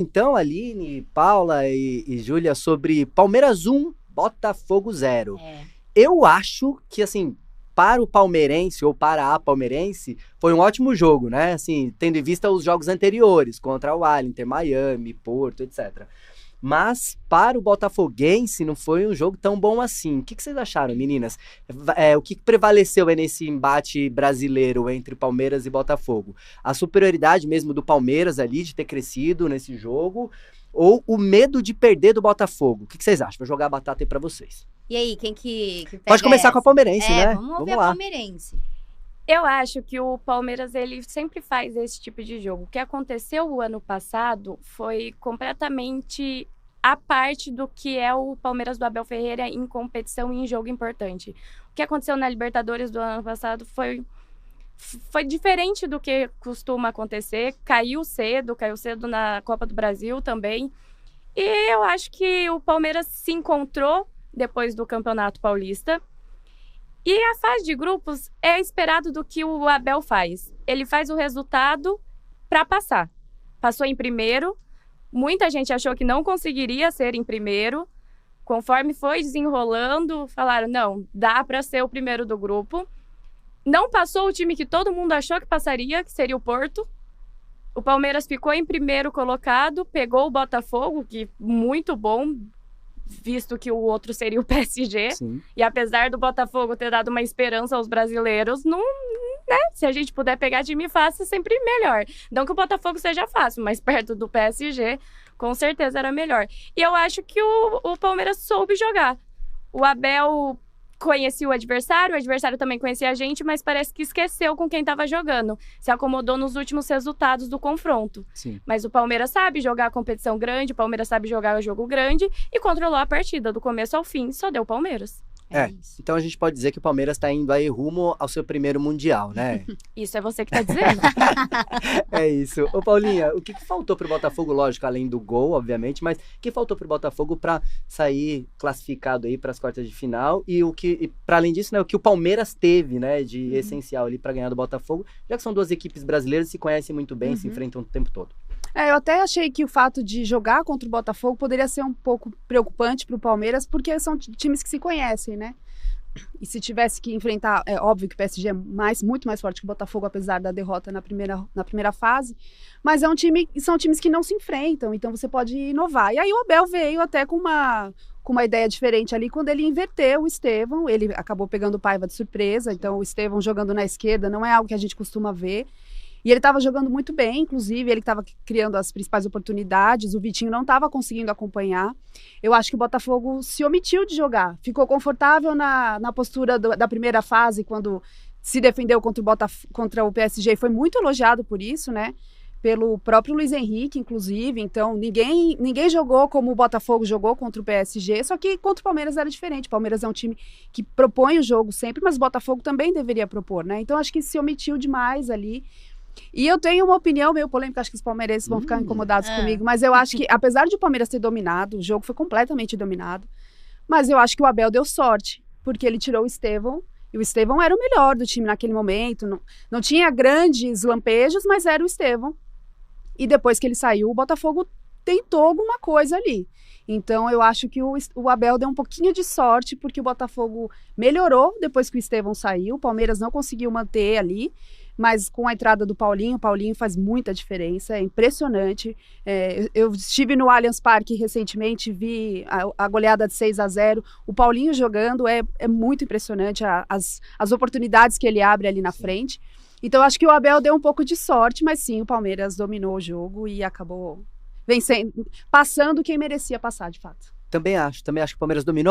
Então, Aline, Paula e Júlia, sobre Palmeiras 1, Botafogo 0. Eu acho que, assim, para o palmeirense ou para a palmeirense, foi um ótimo jogo, né? Assim, tendo em vista os jogos anteriores, contra o Inter, Miami, Porto, etc. Mas para o botafoguense não foi um jogo tão bom assim. O que vocês acharam, meninas? O que prevaleceu aí nesse embate brasileiro entre Palmeiras e Botafogo? A superioridade mesmo do Palmeiras ali, de ter crescido nesse jogo, ou o medo de perder do Botafogo? O que vocês acham? Vou jogar a batata aí pra vocês. E aí, quem que pega Pode começar essa? com a palmeirense, né? Vamos ouvir a lá. palmeirense. Eu acho que o Palmeiras, ele sempre faz esse tipo de jogo. O que aconteceu o ano passado foi completamente a parte do que é o Palmeiras do Abel Ferreira em competição e em jogo importante. O que aconteceu na Libertadores do ano passado foi diferente do que costuma acontecer. Caiu cedo na Copa do Brasil também. E eu acho que o Palmeiras se encontrou depois do Campeonato Paulista. E a fase de grupos é esperado do que o Abel faz. Ele faz o resultado para passar. Passou em primeiro. Muita gente achou que não conseguiria ser em primeiro. Conforme foi desenrolando, falaram, não, dá para ser o primeiro do grupo. Não passou o time que todo mundo achou que passaria, que seria o Porto. O Palmeiras ficou em primeiro colocado, pegou o Botafogo, que muito bom, visto que o outro seria o PSG. Sim. E apesar do Botafogo ter dado uma esperança aos brasileiros, não, né? Se a gente puder pegar time fácil, é sempre melhor. Não que o Botafogo seja fácil, mas perto do PSG, com certeza era melhor. E eu acho que o Palmeiras soube jogar. O Abel conhecia o adversário também conhecia a gente, mas parece que esqueceu com quem estava jogando. Se acomodou nos últimos resultados do confronto. Sim. Mas o Palmeiras sabe jogar a competição grande, o Palmeiras sabe jogar o jogo grande e controlou a partida do começo ao fim, só deu o Palmeiras. Então a gente pode dizer que o Palmeiras está indo aí rumo ao seu primeiro Mundial, né? Isso é você que tá dizendo. É isso. Ô Paulinha, o que faltou pro Botafogo, lógico, além do gol, obviamente, mas o que faltou pro Botafogo para sair classificado aí para as quartas de final e para além disso, né, o que o Palmeiras teve, né, de essencial ali para ganhar do Botafogo, já que são duas equipes brasileiras que se conhecem muito bem, se enfrentam o tempo todo. Eu até achei que o fato de jogar contra o Botafogo poderia ser um pouco preocupante para o Palmeiras, porque são times que se conhecem, né? E se tivesse que enfrentar, é óbvio que o PSG é muito mais forte que o Botafogo, apesar da derrota na primeira fase, mas são times que não se enfrentam, então você pode inovar. E aí o Abel veio até com uma ideia diferente ali, quando ele inverteu o Estevão, ele acabou pegando o Paiva de surpresa, então o Estevão jogando na esquerda não é algo que a gente costuma ver. E ele estava jogando muito bem, inclusive, ele estava criando as principais oportunidades, o Vitinho não estava conseguindo acompanhar. Eu acho que o Botafogo se omitiu de jogar, ficou confortável na postura da primeira fase, quando se defendeu contra o PSG, e foi muito elogiado por isso, né? Pelo próprio Luiz Henrique, inclusive. Então, ninguém jogou como o Botafogo jogou contra o PSG, só que contra o Palmeiras era diferente. O Palmeiras é um time que propõe o jogo sempre, mas o Botafogo também deveria propor, né? Então, acho que se omitiu demais ali. E eu tenho uma opinião meio polêmica, acho que os palmeirenses vão ficar incomodados comigo, mas eu acho que, apesar de o Palmeiras ter dominado, o jogo foi completamente dominado, mas eu acho que o Abel deu sorte, porque ele tirou o Estevão, e o Estevão era o melhor do time naquele momento, não tinha grandes lampejos, mas era o Estevão. E depois que ele saiu, o Botafogo tentou alguma coisa ali. Então, eu acho que o Abel deu um pouquinho de sorte, porque o Botafogo melhorou depois que o Estevão saiu, o Palmeiras não conseguiu manter ali, mas com a entrada do Paulinho, o Paulinho faz muita diferença, é impressionante. Eu estive no Allianz Parque recentemente, vi a goleada de 6-0, o Paulinho jogando é muito impressionante, as oportunidades que ele abre ali na frente. Então, acho que o Abel deu um pouco de sorte, mas sim, o Palmeiras dominou o jogo e acabou vencendo, passando quem merecia passar, de fato. Também acho que o Palmeiras dominou.